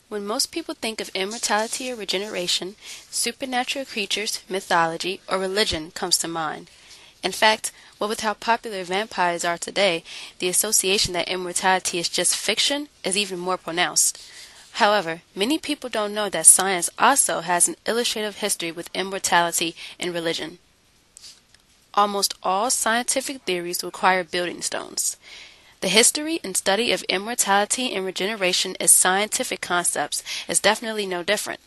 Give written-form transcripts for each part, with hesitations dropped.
When most people think of immortality or regeneration, supernatural creatures, mythology, or religion comes to mind. In fact, what with how popular vampires are today, the association that immortality is just fiction is even more pronounced. However, many people don't know that science also has an illustrative history with immortality and religion. Almost all scientific theories require building stones. The history and study of immortality and regeneration as scientific concepts is definitely no different.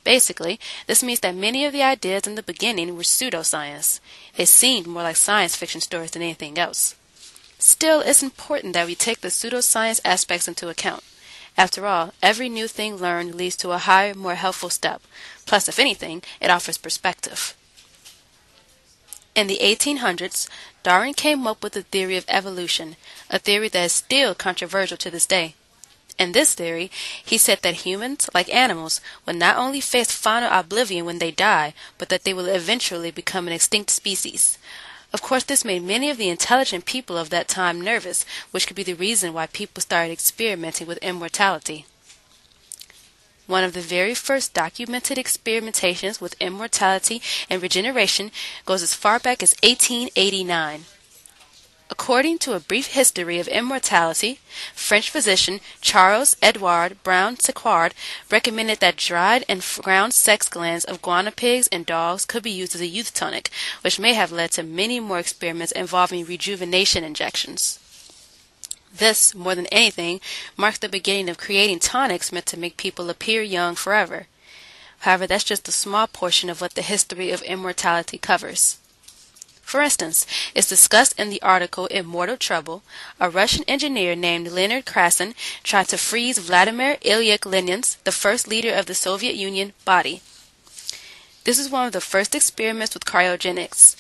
Basically, this means that many of the ideas in the beginning were pseudoscience. They seemed more like science fiction stories than anything else. Still, it's important that we take the pseudoscience aspects into account. After all, every new thing learned leads to a higher, more helpful step. Plus, if anything, it offers perspective. In the 1800s, Darwin came up with the theory of evolution, a theory that is still controversial to this day. In this theory, he said that humans, like animals, will not only face final oblivion when they die, but that they will eventually become an extinct species. Of course, this made many of the intelligent people of that time nervous, which could be the reason why people started experimenting with immortality. One of the very first documented experimentations with immortality and regeneration goes as far back as 1889. According to A Brief History of Immortality, French physician Charles-Edouard Brown-Séquard recommended that dried and ground sex glands of guinea pigs and dogs could be used as a youth tonic, which may have led to many more experiments involving rejuvenation injections. This, more than anything, marks the beginning of creating tonics meant to make people appear young forever. However, that's just a small portion of what the history of immortality covers. For instance, it's discussed in the article In Mortal Trouble, a Russian engineer named Leonid Krasin tried to freeze Vladimir Ilyich Lenin's, the first leader of the Soviet Union, body. This is one of the first experiments with cryogenics.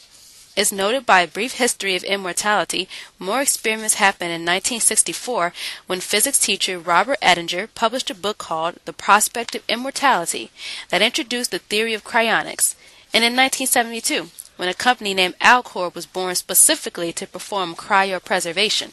As noted by A Brief History of Immortality, more experiments happened in 1964 when physics teacher Robert Ettinger published a book called The Prospect of Immortality that introduced the theory of cryonics, and in 1972 when a company named Alcor was born specifically to perform cryopreservation.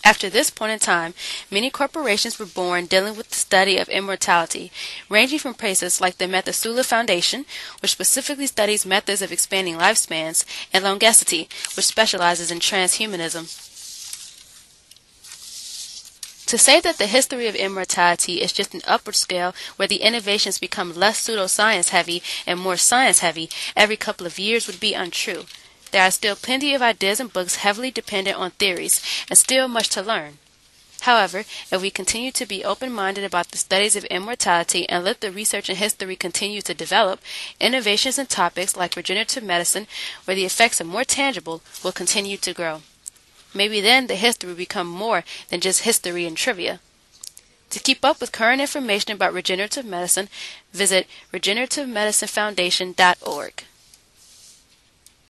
After this point in time, many corporations were born dealing with the study of immortality, ranging from places like the Methuselah Foundation, which specifically studies methods of expanding lifespans, and Longevity, which specializes in transhumanism. To say that the history of immortality is just an upward scale where the innovations become less pseudoscience heavy and more science heavy every couple of years would be untrue. There are still plenty of ideas and books heavily dependent on theories, and still much to learn. However, if we continue to be open-minded about the studies of immortality and let the research and history continue to develop, innovations in topics like regenerative medicine, where the effects are more tangible, will continue to grow. Maybe then the history will become more than just history and trivia. To keep up with current information about regenerative medicine, visit regenerativemedicinefoundation.org.